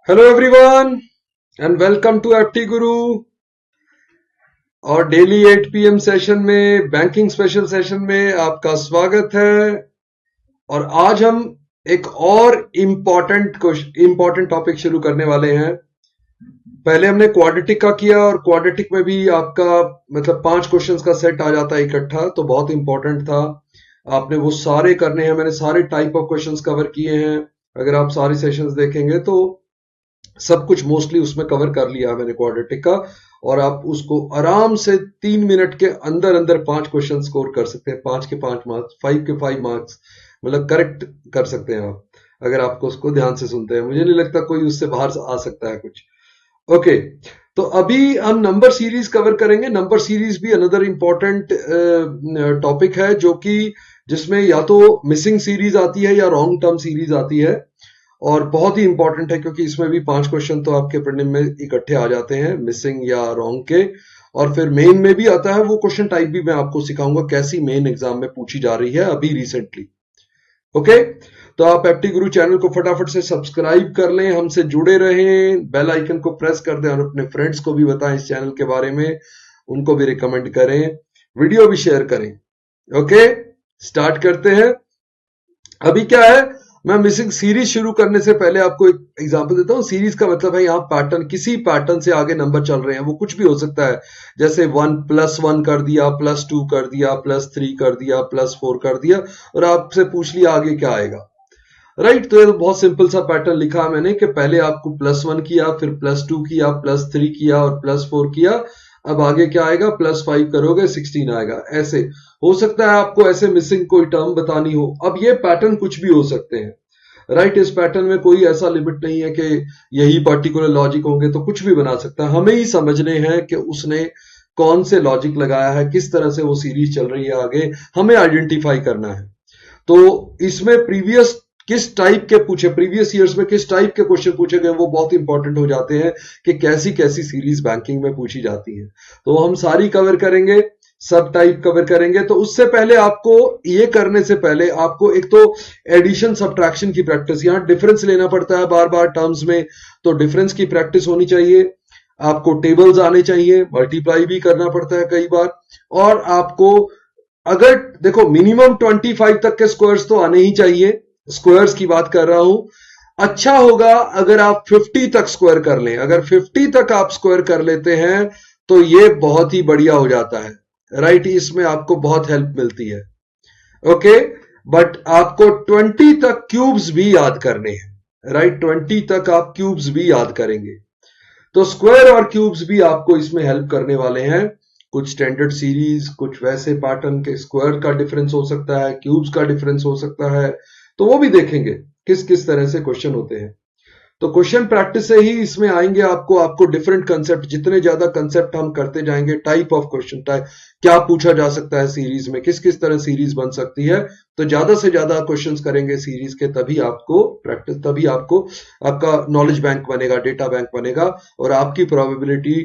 Hello everyone and welcome to FT Guru और daily 8 PM session में banking special session में आपका स्वागत है। और आज हम एक और इम्पोर्टेंट टॉपिक शुरू करने वाले हैं। पहले हमने क्वाड्रेटिक का किया और क्वाड्रेटिक में भी आपका मतलब 5 क्वेश्चंस का सेट आ जाता है इकट्ठा, तो बहुत इंपॉर्टेंट था। आपने वो सारे करने हैं, मैंने सारे टाइप ऑफ क्वेश्चंस कवर किए हैं। अगर आप सारी सेशंस देखेंगे तो सब कुछ मोस्टली उसमें कवर कर लिया मैंने क्वाड्रेटिक का, और आप उसको आराम से 3 मिनट के अंदर अंदर 5 क्वेश्चन स्कोर कर सकते हैं। 5 के 5 मार्क्स, 5 के 5 मार्क्स, मतलब करेक्ट कर सकते हैं आप अगर आपको उसको ध्यान से सुनते हैं। मुझे नहीं लगता कोई उससे बाहर आ सकता है कुछ। ओके, तो अभी हम नंबर सीरीज कवर करेंगे। नंबर सीरीज भी अनदर इंपॉर्टेंट टॉपिक है, जो कि जिसमें या तो मिसिंग सीरीज आती है या रॉन्ग टर्म सीरीज आती है, और बहुत ही इंपॉर्टेंट है क्योंकि इसमें भी 5 क्वेश्चन तो आपके प्रीलिम में इकट्ठे आ जाते हैं मिसिंग या रॉन्ग के। और फिर मेन में भी आता है, वो क्वेश्चन टाइप भी मैं आपको सिखाऊंगा कैसी मेन एग्जाम में पूछी जा रही है अभी रिसेंटली। ओके, तो आप एफटी गुरु चैनल को फटाफट से सब्सक्राइब कर लें, हमसे जुड़े रहें, बेल आइकन को प्रेस कर दें और अपने फ्रेंड्स को भी बताएं इस चैनल के बारे में, उनको भी रिकमेंड करें, वीडियो भी शेयर करें। ओके, स्टार्ट करते हैं। अभी क्या है, मैं मिसिंग सीरीज शुरू करने से पहले आपको एक एग्जांपल देता हूं। सीरीज का मतलब है यहाँ पैटर्न, किसी पैटर्न से आगे नंबर चल रहे हैं, वो कुछ भी हो सकता है। जैसे 1 +1 कर दिया, +2 कर दिया, +3 कर दिया, +4 कर दिया, और आपसे पूछ लिया आगे क्या आएगा। राइट, तो ये तो बहुत सिंपल सा पैटर्न लिखा है मैंने कि पहले आपको +1 किया, फिर +2 किया, +3 किया और +4 किया। अब आगे क्या आएगा, +5 करोगे 16 आएगा। ऐसे हो सकता है आपको ऐसे मिसिंग कोई टर्म बतानी हो। अब ये पैटर्न कुछ भी हो सकते हैं। राइट, इस पैटर्न में कोई ऐसा लिमिट नहीं है कि यही पर्टिकुलर लॉजिक होंगे, तो कुछ भी बना सकता है। हमें ही समझने हैं कि उसने कौन से लॉजिक लगाया है, किस तरह से वो सीरीज चल रही है, आगे हमें आइडेंटिफाई करना है। तो इसमें प्रीवियस किस टाइप के पूछे, प्रीवियस ईयर्स में किस टाइप के क्वेश्चन पूछे गए, वो बहुत इंपॉर्टेंट हो जाते हैं कि कैसी कैसी सीरीज बैंकिंग में पूछी जाती है। तो हम सारी कवर करेंगे, सब टाइप कवर करेंगे। तो उससे पहले आपको, ये करने से पहले आपको एक तो एडिशन सब्ट्रैक्शन की प्रैक्टिस, यहां डिफरेंस लेना पड़ता है बार बार टर्म्स में, तो डिफरेंस की प्रैक्टिस होनी चाहिए। आपको टेबल्स आने चाहिए, मल्टीप्लाई भी करना पड़ता है कई बार। और आपको अगर देखो मिनिमम 25 तक के स्क्वायर्स तो आने ही चाहिए, स्क्वायर्स की बात कर रहा हूं। अच्छा होगा अगर आप 50 तक स्क्वायर कर लें। अगर 50 तक आप स्क्वायर कर लेते हैं तो ये बहुत ही बढ़िया हो जाता है। राइट, इसमें आपको बहुत हेल्प मिलती है। ओके, बट आपको 20 तक क्यूब्स भी याद करने हैं। राइट, 20 तक आप क्यूब्स भी याद करेंगे, तो स्क्वायर और क्यूब्स भी आपको इसमें हेल्प करने वाले हैं। कुछ स्टैंडर्ड सीरीज, कुछ वैसे पैटर्न के स्क्वायर का डिफरेंस हो सकता है, क्यूब्स का डिफरेंस हो सकता है, तो वो भी देखेंगे किस किस तरह से क्वेश्चन होते हैं। तो क्वेश्चन प्रैक्टिस से ही इसमें आएंगे आपको डिफरेंट कंसेप्ट। जितने ज्यादा कंसेप्ट हम करते जाएंगे, टाइप ऑफ क्वेश्चन, टाइप क्या पूछा जा सकता है सीरीज में, किस किस तरह सीरीज बन सकती है, तो ज्यादा से ज्यादा क्वेश्चंस करेंगे सीरीज के, तभी आपको प्रैक्टिस, तभी आपको आपका नॉलेज बैंक बनेगा, डेटा बैंक बनेगा, और आपकी probability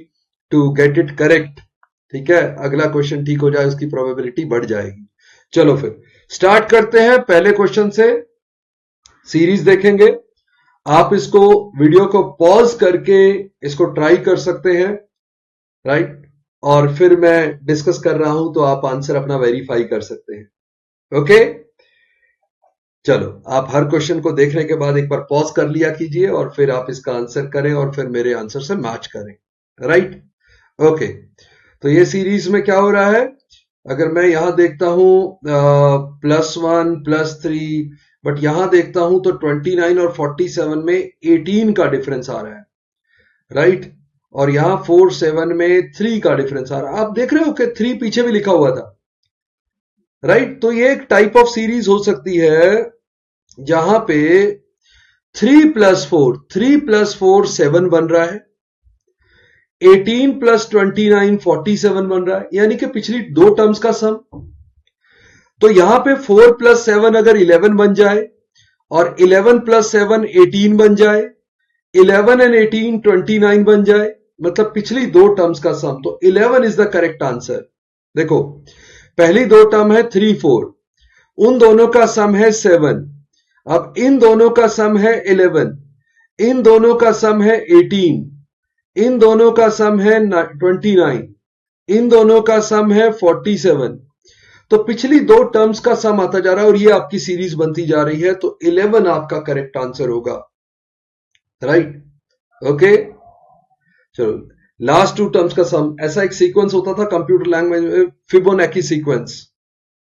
to get it correct, ठीक है, अगला क्वेश्चन ठीक हो जाए उसकी प्रोबेबिलिटी बढ़ जाएगी। चलो फिर स्टार्ट करते हैं पहले क्वेश्चन से। सीरीज देखेंगे, आप इसको वीडियो को पॉज करके इसको ट्राई कर सकते हैं। राइट, और फिर मैं डिस्कस कर रहा हूं तो आप आंसर अपना वेरीफाई कर सकते हैं। ओके, चलो आप हर क्वेश्चन को देखने के बाद एक बार पॉज कर लिया कीजिए और फिर आप इसका आंसर करें और फिर मेरे आंसर से मैच करें। राइट, ओके, तो ये सीरीज में क्या हो रहा है, अगर मैं यहां देखता हूं +1 +3, बट यहां देखता हूं तो 29 और 47 में 18 का डिफरेंस आ रहा है। राइट, और यहां 4 7 में 3 का डिफरेंस आ रहा है। आप देख रहे हो कि 3 पीछे भी लिखा हुआ था। राइट, तो ये एक टाइप ऑफ सीरीज हो सकती है जहां पे 3 + 4 7 बन रहा है, 18 + 29 47 बन रहा है, यानी कि पिछली दो टर्म्स का सम। तो यहां पे 4 + 7 अगर 11 बन जाए और 11 + 7 18 बन जाए, 11 and 18 29 बन जाए, मतलब पिछली दो टर्म्स का सम, तो 11 इज द करेक्ट आंसर। देखो पहली दो टर्म है 3 4, उन दोनों का सम है 7, अब इन दोनों का सम है 11, इन दोनों का सम है 18, इन दोनों का सम है 29, इन दोनों का सम है 47। तो पिछली दो टर्म्स का सम आता जा रहा है और ये आपकी सीरीज बनती जा रही है, तो 11 आपका करेक्ट आंसर होगा। Right, okay. चलो, लास्ट टू टर्म्स का सम, ऐसा एक सीक्वेंस होता था कंप्यूटर लैंग्वेज में, फिबोनाची सीक्वेंस।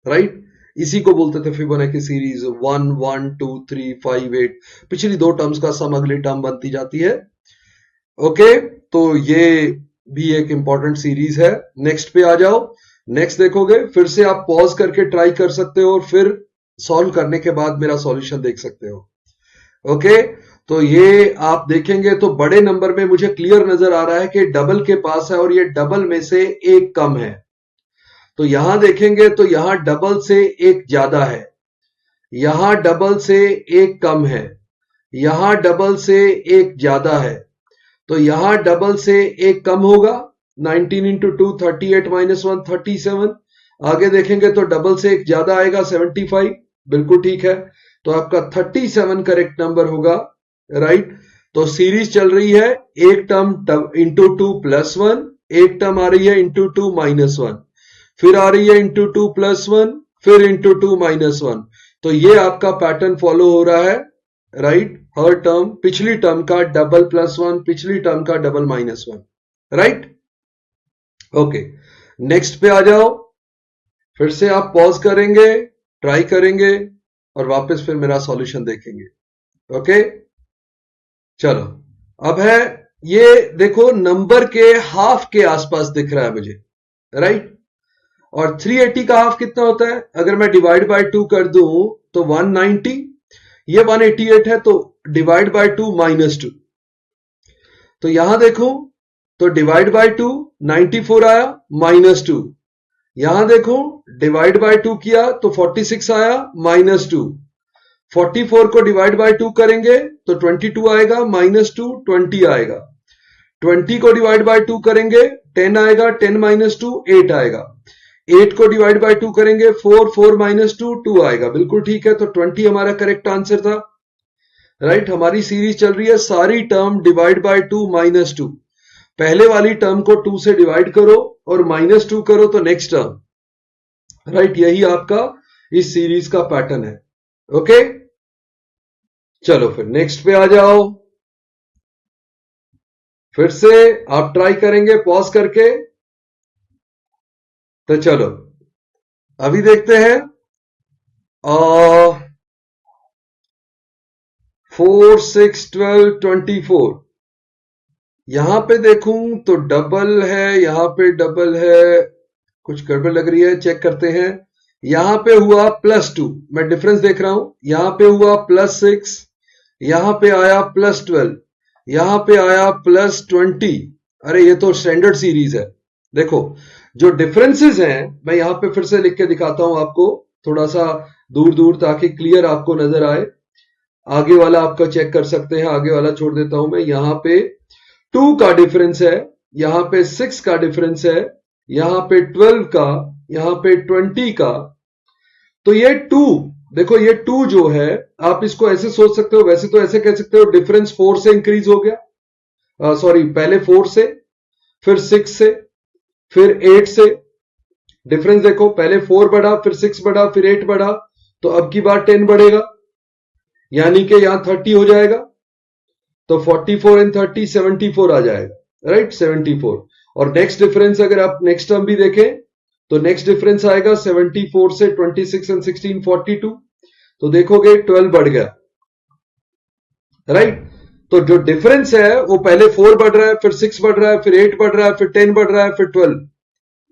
राइट, इसी को बोलते थे फिबोनाची सीरीज, 1 1 2 3 5 8। पिछली दो टर्म्स का सम अगली टर्म बनती जाती है। ओके, तो ये भी एक इंपॉर्टेंट सीरीज है। नेक्स्ट पे आ जाओ। नेक्स्ट देखोगे, फिर से आप पॉज करके ट्राई कर सकते हो और फिर सॉल्व करने के बाद मेरा सॉल्यूशन देख सकते हो। ओके, तो ये आप देखेंगे तो बड़े नंबर में मुझे क्लियर नजर आ रहा है कि डबल के पास है और ये डबल में से एक कम है। तो यहां देखेंगे तो यहां डबल से एक ज्यादा है, यहां डबल से एक कम है, यहां डबल से एक ज्यादा है, तो यहां डबल से एक कम होगा। 19 इंटू 2 38 माइनस 1 37। आगे देखेंगे तो डबल से एक ज्यादा आएगा 75। बिल्कुल ठीक है, तो आपका 37 करेक्ट नंबर होगा। राइट, तो सीरीज चल रही है, एक टर्म इंटू 2 प्लस 1, एक टर्म आ रही है इंटू 2 माइनस 1, फिर आ रही है इंटू 2 प्लस 1, फिर इंटू 2 माइनस 1। तो ये आपका पैटर्न फॉलो हो रहा है। राइट, हर टर्म पिछली टर्म का डबल प्लस 1, पिछली टर्म का double minus 1। Right, okay. Next पे आ जाओ। फिर से आप पॉज करेंगे, ट्राई करेंगे और वापस फिर मेरा सॉल्यूशन देखेंगे। ओके, चलो। अब है ये देखो, नंबर के हाफ के आसपास दिख रहा है मुझे। राइट, और 380 का हाफ कितना होता है? अगर मैं डिवाइड बाय 2 कर दूं तो 190, ये 188 है, तो डिवाइड बाय 2 माइनस 2। तो यहां देखो तो डिवाइड बाय 2 94 आया, माइनस 2। यहां देखो डिवाइड बाय 2 किया तो 46 आया, माइनस 2। 44 को डिवाइड बाय 2 करेंगे तो 22 आएगा, माइनस 2 20 आएगा। 20 को डिवाइड बाय 2 करेंगे 10 आएगा, 10 माइनस 2 8 आएगा। 8 को डिवाइड बाय 2 करेंगे 4 4 माइनस 2 2 आएगा। बिल्कुल ठीक है, तो 20 हमारा करेक्ट आंसर था। राइट, हमारी सीरीज चल रही है सारी टर्म डिवाइड बाय 2 माइनस 2। पहले वाली टर्म को 2 से डिवाइड करो और माइनस 2 करो तो नेक्स्ट टर्म। राइट, यही आपका इस सीरीज का पैटर्न है। ओके, चलो फिर नेक्स्ट पे आ जाओ। फिर से आप ट्राई करेंगे पॉज करके। तो चलो अभी देखते हैं 4 6 12 24। यहां पे देखूं तो डबल है, यहां पे डबल है, कुछ गड़बड़ लग रही है, चेक करते हैं। यहां पे हुआ +2, मैं डिफरेंस देख रहा हूं। यहां पे हुआ +6, यहां पे आया +12, यहां पे आया +20। अरे ये तो स्टैंडर्ड सीरीज है। देखो जो डिफरेंसेस हैं, मैं यहां पे फिर से लिख के दिखाता हूं आपको, थोड़ा सा दूर दूर, ताकि क्लियर आपको नजर आए। आगे वाला आपका चेक कर सकते हैं, आगे वाला छोड़ देता हूं मैं। यहां पे 2 का डिफरेंस है, यहां पे 6 का डिफरेंस है, यहां पे 12 का, यहां पे 20 का। तो ये 2, देखो ये 2 जो है, आप इसको ऐसे सोच सकते हो, वैसे तो ऐसे कह सकते हो डिफरेंस 4 से इंक्रीज हो गया। सॉरी, पहले 4 से, फिर 6 से, फिर 8 से। डिफरेंस देखो, पहले 4 बढ़ा, फिर 6 बढ़ा, फिर 8 बढ़ा, तो अब की बार 10 बढ़ेगा, यानी कि यहां 30 हो जाएगा। तो 44 एंड 30 74 आ जाएगा। राइट, 74। और नेक्स्ट डिफरेंस अगर आप नेक्स्ट टर्म भी देखें तो नेक्स्ट डिफरेंस आएगा 74 से 26 एंड 16 42। तो देखोगे 12 बढ़ गया। राइट, तो जो डिफरेंस है वो पहले 4 बढ़ रहा है, फिर 6 बढ़ रहा है, फिर 8 बढ़ रहा है, फिर 10 बढ़ रहा है, फिर 12।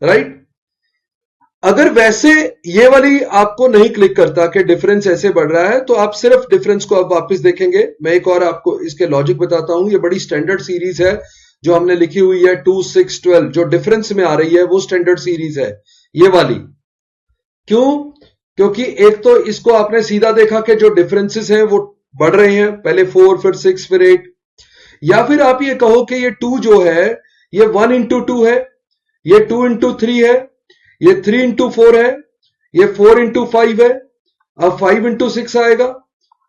राइट, अगर वैसे ये वाली आपको नहीं क्लिक करता कि डिफरेंस ऐसे बढ़ रहा है, तो आप सिर्फ डिफरेंस को अब वापस देखेंगे। मैं एक और आपको इसके लॉजिक बताता हूं। ये बड़ी स्टैंडर्ड सीरीज है जो हमने लिखी हुई है 2 6 12, जो डिफरेंस में आ रही है वो स्टैंडर्ड सीरीज है ये वाली। क्यों? क्योंकि एक तो इसको आपने सीधा देखा कि जो डिफरेंसेस हैं वो बढ़ रहे हैं, पहले 4 फिर 6 फिर 8। या फिर आप ये कहो कि ये 2 जो है ये 1 इंटू 2 है, ये 2 इंटू 3 है, ये 3 इंटू 4 है, ये 4 इंटू 5 है। अब 5 इंटू 6 आएगा,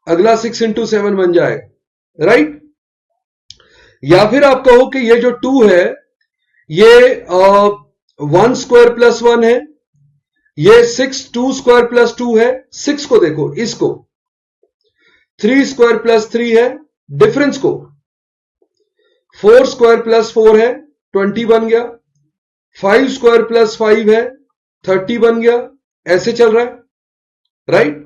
अगला 6 इंटू 7 बन जाएगा। राइट, या फिर आप कहो कि ये जो 2 है ये 1 स्क्वायर प्लस 1 है, ये 6 2 स्क्वायर प्लस 2 है। 6 को देखो, इसको 3 स्क्वायर प्लस 3 है, डिफरेंस को 4 स्क्वायर प्लस 4 है, 20 बन गया। 5 स्क्वायर प्लस 5 है, 30 बन गया। ऐसे चल रहा है, राइट।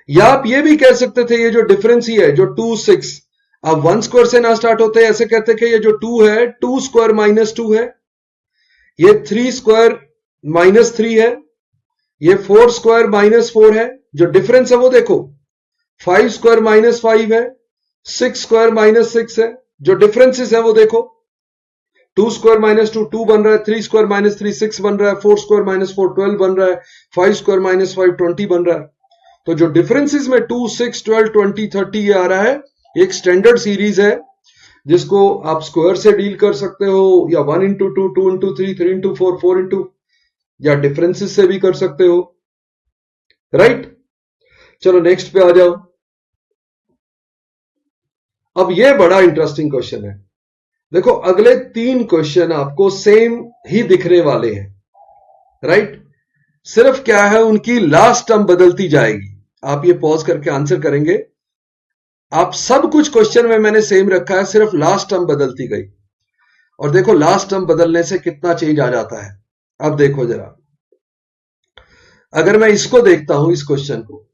या आप ये भी कह सकते थे ये जो डिफरेंस ही है, जो 2 6, अब 1 स्क्वायर से ना स्टार्ट होते, ऐसे कहते कि ये जो 2 है 2 स्क्वायर माइनस 2 है, ये 3 स्क्वायर माइनस 3 है, ये 4 स्क्वायर माइनस 4 है। जो डिफरेंस है वो देखो, 5 स्क्वायर माइनस 5 है, 6 स्क्वायर माइनस 6 है। जो डिफरेंसेस है वो देखो, 2 स्क्वायर माइनस 2 2 बन रहा है, 3 स्क्वायर माइनस 3 6 बन रहा है, 4 स्क्वायर माइनस 4 12 बन रहा है, 5 स्क्वायर माइनस 5 20 बन रहा है। तो जो डिफरेंसेस में 2 6 12 20 30 ये आ रहा है, एक स्टैंडर्ड सीरीज है जिसको आप स्क्वायर से डील कर सकते हो, या 1 इंटू 2 2 इंटू 3 3 इंटू 4 4 इंटू, या डिफरेंसेस से भी कर सकते हो, राइट। चलो नेक्स्ट पे आ जाओ। अब ये बड़ा इंटरेस्टिंग क्वेश्चन है। देखो अगले 3 क्वेश्चन आपको सेम ही दिखने वाले हैं, राइट। सिर्फ क्या है, उनकी लास्ट टर्म बदलती जाएगी। आप ये पॉज करके आंसर करेंगे। आप सब कुछ क्वेश्चन में मैंने सेम रखा है, सिर्फ लास्ट टर्म बदलती गई। और देखो लास्ट टर्म बदलने से कितना चेंज आ जाता है। अब देखो जरा, अगर मैं इसको देखता हूं, इस क्वेश्चन को,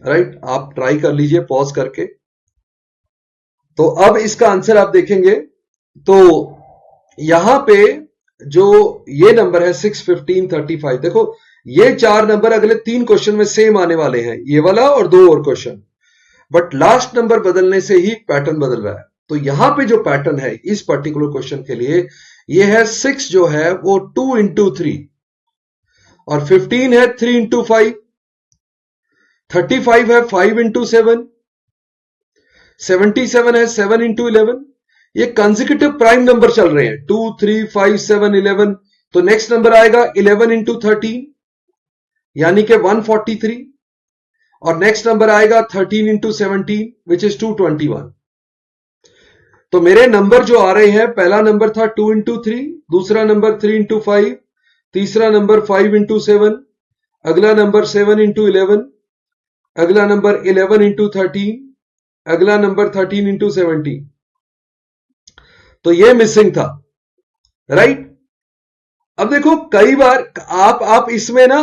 राइट, आप ट्राई कर लीजिए पॉज करके। तो अब इसका आंसर आप देखेंगे तो यहां पे जो ये नंबर है 6 15 35, देखो ये 4 नंबर अगले 3 क्वेश्चन में सेम आने वाले हैं, ये वाला और 2 और क्वेश्चन। बट लास्ट नंबर बदलने से ही पैटर्न बदल रहा है। तो यहां पे जो पैटर्न है इस पर्टिकुलर क्वेश्चन के लिए, ये है 6 जो है वो 2 इंटू 3, और 15 है 3 इंटू 5, 35 है 5 इंटू 7, 77 है 7 इंटू 11। ये कंसेक्यूटिव प्राइम नंबर चल रहे हैं, 2 3 5 7 11। तो नेक्स्ट नंबर आएगा 11 इंटू 13, यानी कि 143। और नेक्स्ट नंबर आएगा 13 इंटू 17 विच इज 221। तो मेरे नंबर जो आ रहे हैं, पहला नंबर था 2 इंटू 3, दूसरा नंबर 3 इंटू 5, तीसरा नंबर 5 इंटू 7, अगला नंबर 7 इंटू 11, अगला नंबर 11 इंटू 13, अगला नंबर 13 इंटू 17। तो ये मिसिंग था, राइट। अब देखो कई बार आप इसमें ना,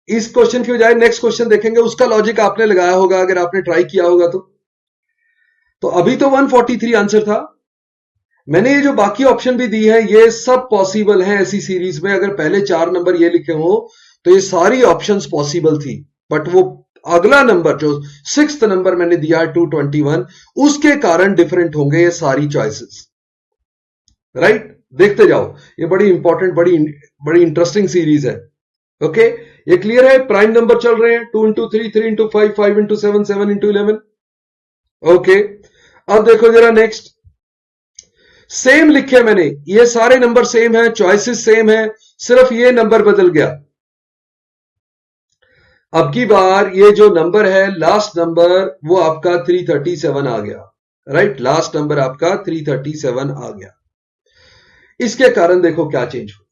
इस क्वेश्चन की बजाय नेक्स्ट क्वेश्चन देखेंगे, उसका लॉजिक आपने लगाया होगा अगर आपने ट्राई किया होगा तो अभी तो 143 आंसर था। मैंने ये जो बाकी ऑप्शन भी दी है, ये सब पॉसिबल हैं ऐसी सीरीज में। अगर पहले 4 नंबर ये लिखे हो तो ये सारी ऑप्शंस पॉसिबल थी, बट वो अगला नंबर जो 6th नंबर मैंने दिया है 221, उसके कारण डिफरेंट होंगे ये सारी चॉइसेस, राइट। देखते जाओ, ये बड़ी इंपॉर्टेंट, बड़ी इंटरेस्टिंग सीरीज है। ओके, ये क्लियर है। प्राइम नंबर चल रहे हैं 2 into 3 3 into 5 5 into 7 7 into 11। Okay, अब देखो जरा नेक्स्ट। सेम लिखे मैंने, ये सारे नंबर सेम है, चॉइसेस सेम है, सिर्फ ये नंबर बदल गया। अब की बार ये जो नंबर है, लास्ट नंबर, वो आपका 337 आ गया, राइट। लास्ट नंबर आपका 337 आ गया। इसके कारण देखो क्या चेंज हुआ।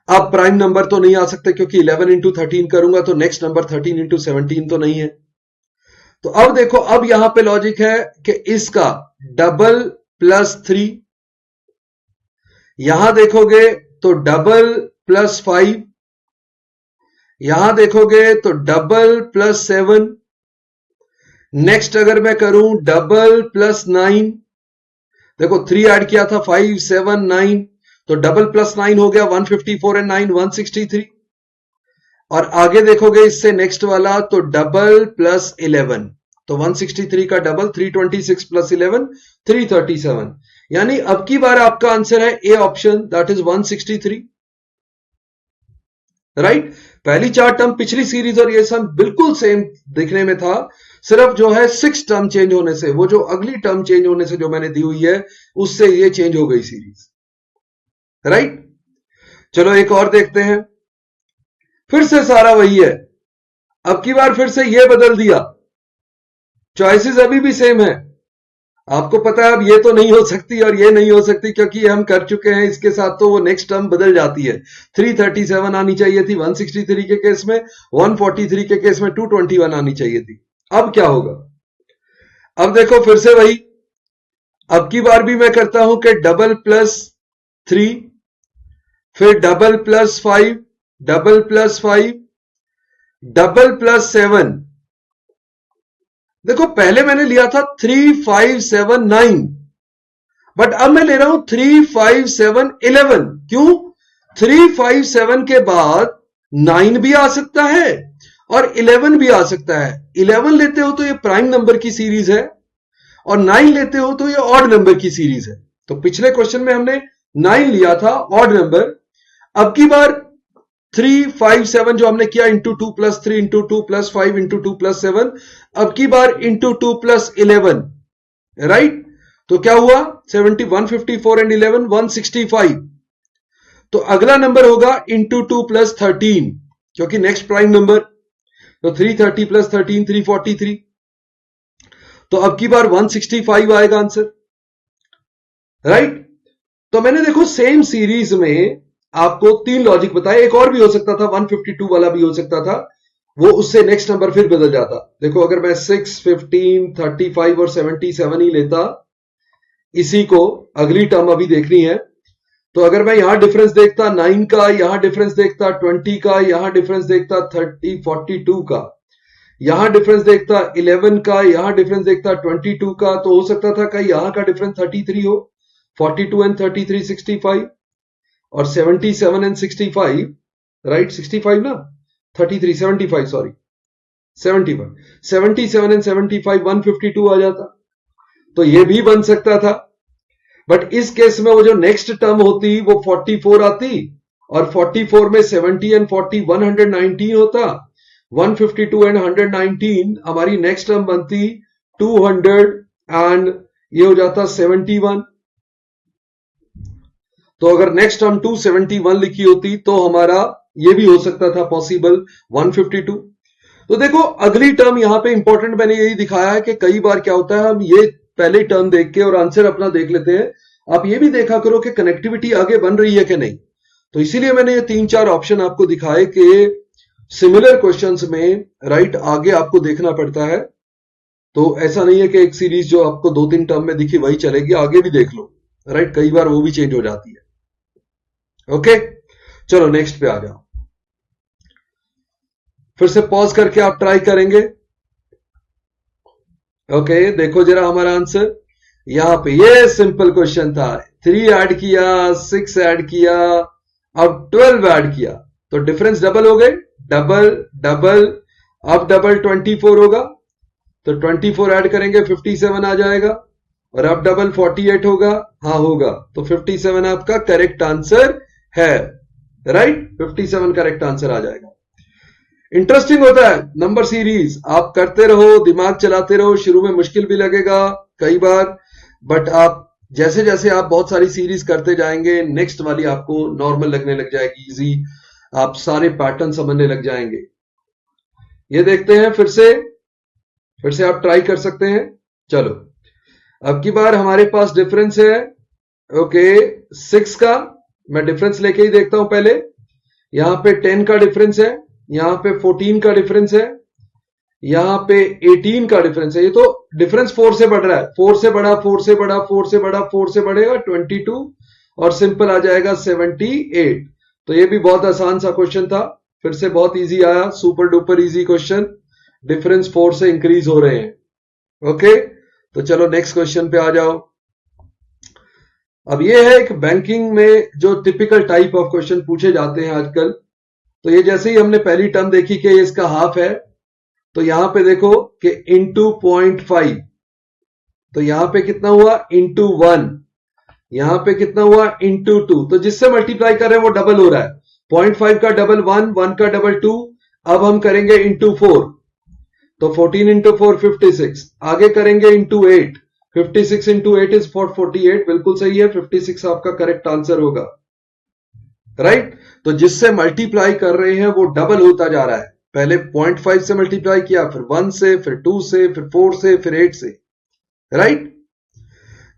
अब प्राइम नंबर तो नहीं आ सकते, क्योंकि 11 इंटू 13 करूंगा तो नेक्स्ट नंबर 13 इंटू 17 तो नहीं है। तो अब देखो, अब यहां पे लॉजिक है कि इसका डबल प्लस 3, यहां देखोगे तो डबल प्लस 5, यहां देखोगे तो डबल प्लस 7, नेक्स्ट अगर मैं करूं डबल प्लस 9, देखो 3 ऐड किया था, 5 7 9, तो डबल प्लस 9 हो गया 154 एंड 9 163। और आगे देखोगे इससे नेक्स्ट वाला तो डबल प्लस 11, तो 163 का डबल 326 प्लस 11 337। यानी अब की बार आपका आंसर है A option, that is 163, right. पहली 4 टर्म पिछली सीरीज और ये सब बिल्कुल सेम दिखने में था, सिर्फ जो है 6 टर्म चेंज होने से, वो जो अगली टर्म चेंज होने से जो मैंने दी हुई है, उससे ये चेंज हो गई सीरीज, राइट। चलो एक और देखते हैं। फिर से सारा वही है, अब की बार फिर से ये बदल दिया, चॉइसेस अभी भी सेम है, आपको पता है अब ये तो नहीं हो सकती और ये नहीं हो सकती क्योंकि ये हम कर चुके हैं, इसके साथ तो वो नेक्स्ट टर्म बदल जाती है। 337 आनी चाहिए थी 163 के केस में, 143 के केस में 221 आनी चाहिए थी। अब क्या होगा? अब देखो फिर से वही, अब की बार भी मैं करता हूं कि डबल प्लस 3, फिर double plus 5, double plus 5, double plus 7। देखो पहले मैंने लिया था 3579, बट अब मैं ले रहा हूं 35711। क्यों? 357 के बाद 9 भी आ सकता है और 11 भी आ सकता है। 11 लेते हो तो ये प्राइम नंबर की सीरीज है और 9 लेते हो तो ये ऑड नंबर की सीरीज है। तो पिछले क्वेश्चन में हमने 9 लिया था ऑड नंबर, अब की बार 357 जो हमने किया into 2 plus 3 into 2 plus 5 into 2 plus 7, अब की बार इंटू 2 प्लस 11, राइट? तो क्या हुआ? 70, 154 एंड 11 165। तो अगला नंबर होगा इंटू 2 प्लस 13 क्योंकि नेक्स्ट प्राइम नंबर, तो 330 प्लस 13 343। तो अब की बार 165 आएगा आंसर, राइट? तो मैंने देखो सेम सीरीज में आपको 3 लॉजिक बताए, एक और भी हो सकता था, 152 वाला भी हो सकता था, वो उससे नेक्स्ट नंबर फिर बदल जाता। देखो अगर मैं 6, 15, 35 और 77 ही लेता, इसी को अगली टर्म अभी देखनी है, तो अगर मैं यहां डिफरेंस देखता 9 का, यहां डिफरेंस देखता 20 का, यहां डिफरेंस देखता 30, 42 का, यहां डिफरेंस देखता 11 का, यहां डिफरेंस देखता 22 का, तो हो सकता था कि यहां का डिफरेंस 33 हो, 42 एंड 33 65 और 77 एंड 65, राइट? 65 ना, 33 75 सॉरी 75, 77 एंड 75 152 आ जाता। तो ये भी बन सकता था, बट इस केस में वो जो नेक्स्ट टर्म होती वो 44 आती और 44 में 70 एंड 40 119 होता, 152 एंड 119 हमारी नेक्स्ट टर्म बनती 200 एंड ये हो जाता 71। तो अगर नेक्स्ट टर्म 271 लिखी होती तो हमारा ये भी हो सकता था पॉसिबल 152। तो देखो अगली टर्म यहां पे इंपॉर्टेंट मैंने यही दिखाया है कि कई बार क्या होता है हम ये पहले टर्म देख के और आंसर अपना देख लेते हैं, आप ये भी देखा करो कि कनेक्टिविटी आगे बन रही है कि नहीं। तो इसीलिए मैंने ये 3-4 ऑप्शन आपको दिखाए कि सिमिलर क्वेश्चंस में राइट आगे आपको देखना पड़ता है। तो ऐसा नहीं है कि एक सीरीज जो आपको 2-3 टर्म में दिखी वही चलेगी, आगे भी देख लो, राइट? कई बार वो भी चेंज हो जाती है। ओके, चलो नेक्स्ट पे आ जाओ। फिर से पॉज करके आप ट्राई करेंगे। ओके, देखो जरा हमारा आंसर यहां पे, ये सिंपल क्वेश्चन था, 3 ऐड किया, 6 ऐड किया, अब 12 ऐड किया, तो डिफरेंस डबल हो गए, डबल डबल, अब डबल 24 होगा, तो 24 ऐड करेंगे 57 आ जाएगा, और अब डबल 48 होगा, हाँ होगा, तो 57 आपका करेक्ट आंसर है, राइट? 57 करेक्ट आंसर आ जाएगा। इंटरेस्टिंग होता है नंबर सीरीज, आप करते रहो, दिमाग चलाते रहो, शुरू में मुश्किल भी लगेगा कई बार, बट आप जैसे जैसे आप बहुत सारी सीरीज करते जाएंगे, नेक्स्ट वाली आपको नॉर्मल लगने लग जाएगी, इजी, आप सारे पैटर्न समझने लग जाएंगे। ये देखते हैं फिर से आप ट्राई कर सकते हैं। चलो अब की बार हमारे पास डिफरेंस है, ओके 6 का, मैं डिफरेंस लेके ही देखता हूं पहले। यहां पे 10 का डिफरेंस है, यहां पे 14 का डिफरेंस है, यहां पे 18 का डिफरेंस है। ये तो डिफरेंस 4 से बढ़ रहा है, 4 से बढ़ा, 4 से बढ़ा, 4 से बढ़ा, 4 से बढ़ेगा 22 और सिंपल आ जाएगा 78। तो ये भी बहुत आसान सा क्वेश्चन था, फिर से बहुत इजी आया, super duper easy question, difference 4 से इंक्रीज हो रहे हैं। ओके, तो चलो नेक्स्ट क्वेश्चन पे आ जाओ। अब ये है एक बैंकिंग में जो टिपिकल टाइप ऑफ क्वेश्चन पूछे जाते हैं आजकल। तो ये जैसे ही हमने पहली टर्म देखी कि इसका हाफ है, तो यहां पे देखो कि इंटू 0.5, तो यहां पे कितना हुआ इंटू 1, यहां पे कितना हुआ इंटू 2, तो जिससे मल्टीप्लाई कर रहे हैं वो डबल हो रहा है, 0.5 का डबल 1, 1 का डबल 2, अब हम करेंगे इंटू 4, तो 14 इंटू 4 56, आगे करेंगे इंटू 8, 56 इंटू 8 इज 48, बिल्कुल सही है, 56 आपका करेक्ट आंसर होगा, राइट? तो जिससे मल्टीप्लाई कर रहे हैं वो डबल होता जा रहा है, पहले 0.5 से मल्टीप्लाई किया, फिर 1 से, फिर 2 से, फिर 4 से, फिर 8 से, राइट?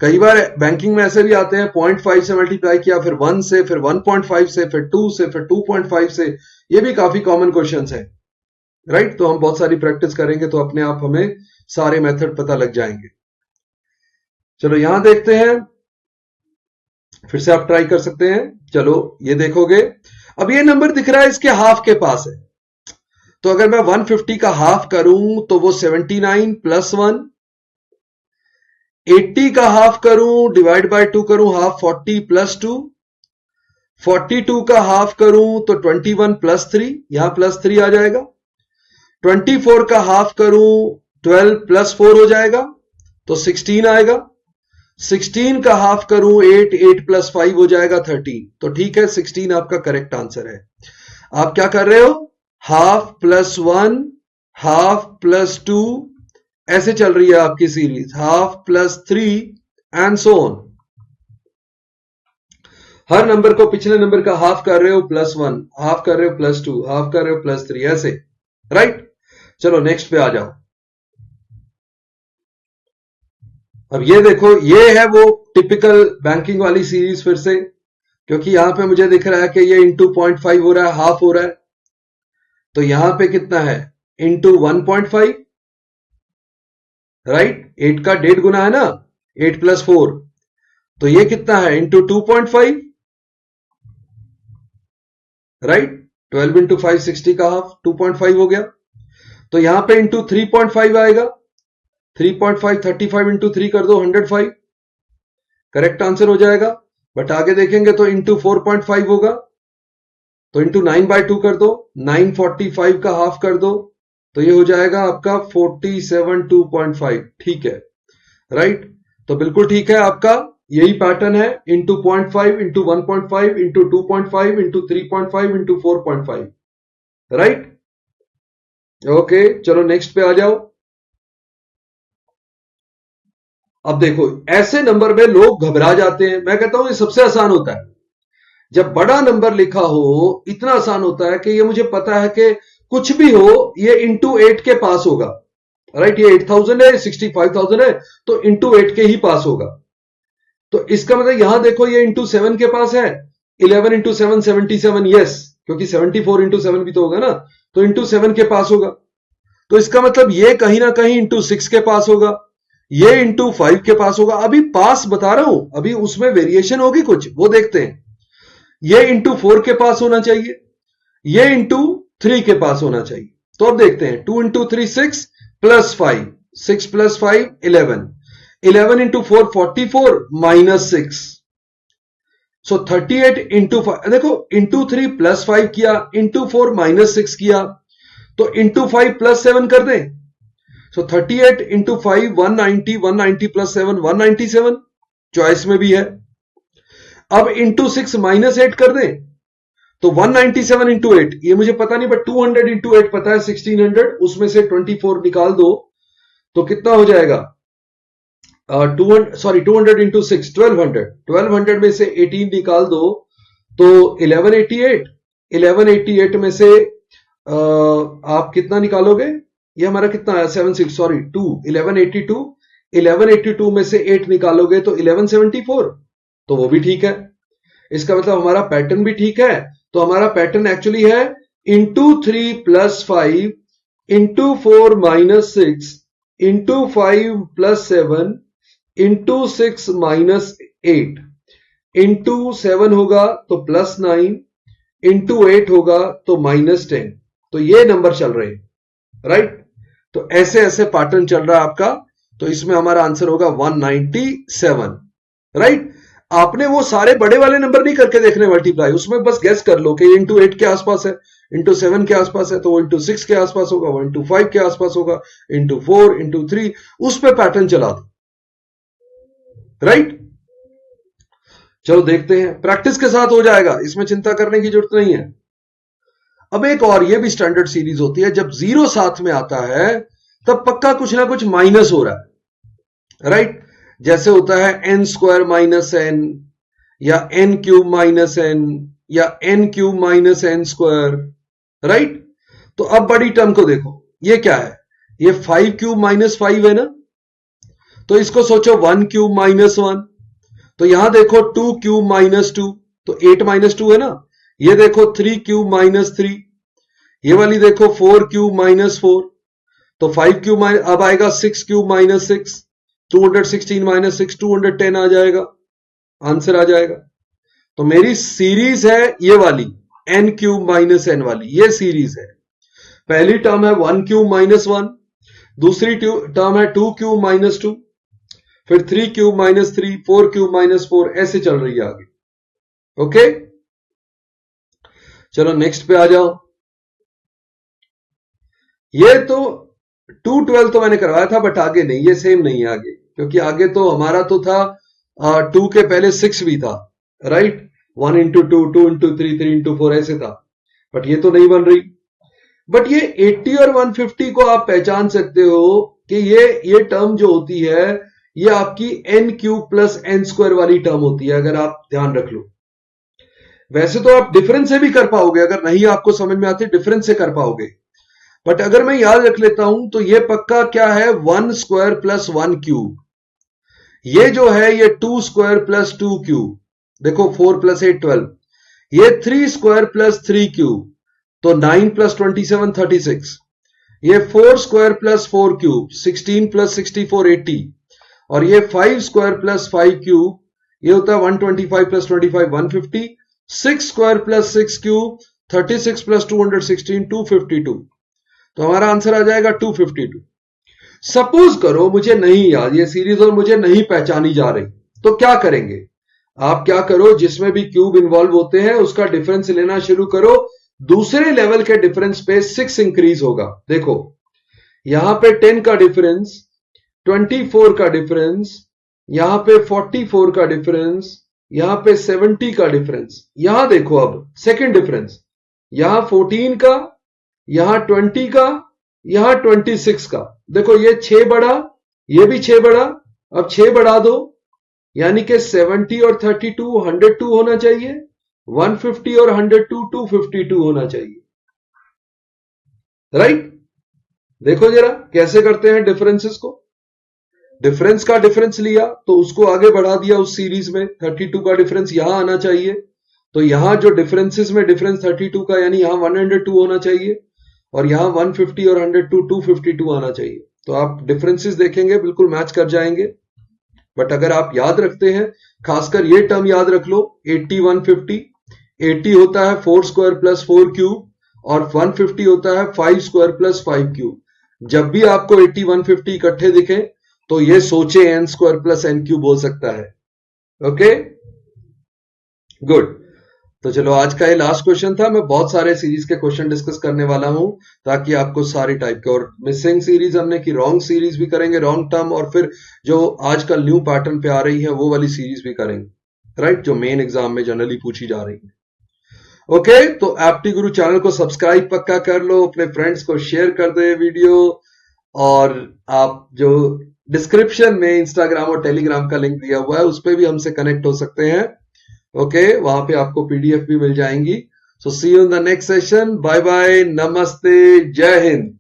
कई बार बैंकिंग में ऐसे भी आते हैं 0.5 से मल्टीप्लाई किया, फिर 1 से, फिर 1.5 से, फिर 2 से, फिर 2.5 से। ये भी काफी कॉमन क्वेश्चंस है, राइट। तो हम बहुत सारी प्रैक्टिस करेंगे तो अपने आप हमें सारे मेथड पता लग जाएंगे। चलो यहां देखते हैं, फिर से आप ट्राई कर सकते हैं। चलो ये देखोगे, अब ये नंबर दिख रहा है इसके हाफ के पास है, तो अगर मैं 150 का हाफ करूं तो वो 79 प्लस 1, 80 का हाफ करूं डिवाइड बाय 2 करूं, हाफ 40 प्लस 2, 42 का हाफ करूं तो 21 प्लस 3, यहां प्लस 3 आ जाएगा। 24 का हाफ करूं 12 प्लस 4 हो जाएगा तो 16 आएगा। 16 का हाफ करूं 8, 8 प्लस 5 हो जाएगा 13। तो ठीक है, 16 आपका करेक्ट आंसर है। आप क्या कर रहे हो, हाफ प्लस 1, हाफ प्लस 2, ऐसे चल रही है आपकी series, half plus 3 and so on. Her number को पिछले नंबर का हाफ कर रहे हो प्लस 1, हाफ कर रहे हो प्लस 2, हाफ कर रहे हो प्लस 3, ऐसे, राइट। चलो नेक्स्ट पे आ जाओ। अब ये देखो, ये है वो टिपिकल बैंकिंग वाली सीरीज फिर से, क्योंकि यहां पे मुझे दिख रहा है कि ये इंटू 0.5 हो रहा है, हाफ हो रहा है, तो यहां पे कितना है, इंटू 1.5, राइट। 8 का 1.5 गुना है ना, 8 प्लस 4, तो ये कितना है, इंटू 2.5, राइट। 12 इंटू 5 60 का हाफ 2.5 हो गया। तो यहां पे इंटू 3.5 आएगा, 3.5 35 इंटू 3 कर दो 105, करेक्ट आंसर हो जाएगा। बट आगे देखेंगे तो इंटू 4.5 होगा, तो इंटू 9/2 कर दो, 945 का हाफ कर दो, तो ये हो जाएगा आपका 47 2.5, ठीक है, राइट। तो बिल्कुल ठीक है, आपका यही पैटर्न है, into 0.5 into 1.5 into 2.5 into 3.5 into 4.5, right. Okay, चलो नेक्स्ट पे आ जाओ। अब देखो, ऐसे नंबर में लोग घबरा जाते हैं, मैं कहता हूं ये सबसे आसान होता है। जब बड़ा नंबर लिखा हो, इतना आसान होता है कि ये मुझे पता है कि कुछ भी हो ये इंटू 8 के पास होगा, राइट। ये 8000 है, 65,000 है, तो इंटू 8 के ही पास होगा। तो इसका मतलब यहां देखो, ये इंटू 7 के पास है, 11 इंटू 7 77, यस, क्योंकि 74 इंटू 7 भी तो होगा ना, तो इंटू 7 के पास होगा। तो इसका मतलब ये कहीं ना कहीं इंटू 6 के पास होगा, ये इंटू 5 के पास होगा। अभी पास बता रहा हूं, अभी उसमें वेरिएशन होगी कुछ, वो देखते हैं। ये इंटू 4 के पास होना चाहिए, ये इंटू 3 के पास होना चाहिए। तो अब देखते हैं, 2 into 3 6 plus 5, 6 plus 5 11, 11 into 4 44 minus 6, सो 38 इंटू 5, देखो इंटू 3 प्लस 5 किया, इंटू 4 माइनस 6 किया, तो इंटू 5 प्लस 7 कर दें, सो 38 इंटू 5 190, 190 प्लस 7 197, चॉइस में भी है। अब इंटू 6 माइनस 8 कर दें, तो 197 इंटू 8, ये मुझे पता नहीं, बट 200 इंटू 8 पता है 1600, उसमें से 24 निकाल दो तो कितना हो जाएगा, 200 इंटू 6 1200, 1200 में से 18 निकाल दो तो 1188, 1188 में से आप कितना निकालोगे, ये हमारा कितना है 2 1182, 1182 में से 8 निकालोगे तो 1174, तो वो भी ठीक है। इसका मतलब हमारा पैटर्न भी ठीक है। तो हमारा पैटर्न एक्चुअली है into 3 plus 5 into 4 minus 6 into 5 plus 7 into 6 minus 8 into 7 होगा तो प्लस 9 इंटू 8 होगा तो माइनस 10। तो ये नंबर चल रहे हैं, राइट। तो ऐसे ऐसे पैटर्न चल रहा है आपका, तो इसमें हमारा आंसर होगा 197, राइट। आपने वो सारे बड़े वाले नंबर नहीं करके देखने मल्टीप्लाई, उसमें बस गेस कर लो कि इंटू 8 के आसपास है, इंटू 7 के आसपास है, तो वो इंटू 6 के आसपास होगा, वो इंटू 5 के आसपास होगा, इंटू 4 इंटू 3, उस पर पैटर्न चला दो, राइट। चलो देखते हैं, प्रैक्टिस के साथ हो जाएगा, इसमें चिंता करने की जरूरत नहीं है। अब एक और ये भी स्टैंडर्ड सीरीज होती है, जब 0 साथ में आता है तब पक्का कुछ ना कुछ माइनस हो रहा है, राइट। जैसे होता है n² माइनस n, या n³ माइनस n, या n³ माइनस n², राइट। तो अब बड़ी टर्म को देखो, ये क्या है, ये 5³ माइनस 5 है ना, तो इसको सोचो 1 क्यूब माइनस 1, तो यहां देखो 2 क्यूब माइनस 2, तो 8 माइनस 2 है ना। ये देखो 3 क्यूब माइनस 3, ये वाली देखो 4 क्यूब माइनस 4, तो 5 क्यूब माइनस, अब आएगा 6 क्यूब माइनस 6, 216 माइनस 6 210 आ जाएगा, आंसर आ जाएगा। तो मेरी सीरीज है ये वाली n क्यूब माइनस n वाली, ये सीरीज है। पहली टर्म है 1 क्यूब माइनस 1, दूसरी टर्म है 2 क्यूब माइनस 2, फिर 3 क्यूब माइनस 3, 4 क्यूब माइनस 4, ऐसे चल रही है आगे। ओके, चलो नेक्स्ट पे आ जाओ। ये तो 212 तो मैंने करवाया था, बट आगे नहीं, ये सेम नहीं है आगे, क्योंकि आगे तो हमारा तो था 2 के पहले 6 भी था, राइट। 1 इंटू 2, 2 इंटू 3, 3 इंटू 4 ऐसे था, बट ये तो नहीं बन रही। बट ये 80 और 150 को आप पहचान सकते हो कि ये टर्म जो होती है ये आपकी n cube plus n square वाली टर्म होती है, अगर आप ध्यान रख लो। वैसे तो आप डिफरेंस से भी कर पाओगे, अगर नहीं आपको समझ में आती डिफरेंस से कर पाओगे, बट अगर मैं याद रख लेता हूं तो ये पक्का क्या है, 1 स्क्वायर प्लस 1 क्यूब। ये जो है ये 2 स्क्वायर प्लस 2 क्यूब, देखो 4 प्लस 8 12, ये 3 स्क्वायर प्लस 3 क्यूब, तो 9 प्लस 27 36, ये 4 स्क्वायर प्लस 4 क्यूब 16 प्लस 64 80, और ये 5 स्क्वायर प्लस 5 क्यूब, ये होता है 125 plus 25 150, 6 square plus 6 cube 36 plus 216 252, तो हमारा आंसर आ जाएगा 252। सपोज करो मुझे नहीं याद ये सीरीज और मुझे नहीं पहचानी जा रही, तो क्या करेंगे आप, क्या करो, जिसमें भी क्यूब इन्वॉल्व होते हैं उसका डिफरेंस लेना शुरू करो, दूसरे लेवल के डिफरेंस पे 6 इंक्रीज होगा। देखो यहां पे 10 का डिफरेंस, 24 का डिफरेंस, यहां पे 44 का डिफरेंस, यहां पे 70 का डिफरेंस, यहां देखो अब सेकंड डिफरेंस, यहां 14 का, यहां 20 का, यहां 26 का। देखो ये 6 बढ़ा, ये भी 6 बढ़ा, अब 6 बढ़ा दो, यानी कि 70 और 32 102 होना चाहिए, 150 और 102 252 होना चाहिए, राइट। देखो जरा कैसे करते हैं डिफरेंसेस को, डिफरेंस का डिफरेंस लिया तो उसको आगे बढ़ा दिया उस सीरीज में, 32 का डिफरेंस यहां आना चाहिए, तो यहां जो डिफरेंसेस में डिफरेंस 32 का, यानी यहां 102 होना चाहिए, और यहां 150 और 102 252 आना चाहिए। तो आप डिफरेंसेस देखेंगे बिल्कुल मैच कर जाएंगे। बट अगर आप याद रखते हैं, खासकर ये टर्म याद रख लो 80 150, 80 होता है 4 स्क्वायर प्लस 4 क्यूब, और 150 होता है 5 स्क्वायर प्लस 5 क्यूब। जब भी आपको 80 150 इकट्ठे दिखे तो ये सोचे n square plus n cube हो सकता है। ओके गुड, तो चलो आज का ये लास्ट क्वेश्चन था। मैं बहुत सारे सीरीज के क्वेश्चन डिस्कस करने वाला हूं ताकि आपको सारी टाइप के, और मिसिंग सीरीज हमने की, रॉन्ग सीरीज भी करेंगे, रॉन्ग टर्म, और फिर जो आजकल न्यू पैटर्न पे आ रही है वो वाली सीरीज भी करेंगे, राइट, जो मेन एग्जाम में जनरली पूछी जा रही है। ओके, तो एप्टी गुरु चैनल को सब्सक्राइब पक्का कर लो, अपने फ्रेंड्स को शेयर कर दे वीडियो, और आप जो डिस्क्रिप्शन में इंस्टाग्राम और टेलीग्राम का लिंक दिया हुआ है उस पर भी हमसे कनेक्ट हो सकते हैं। ओके, वहां पे आपको पीडीएफ भी मिल जाएंगी। So see you in the next session, bye bye, नमस्ते, जय हिंद।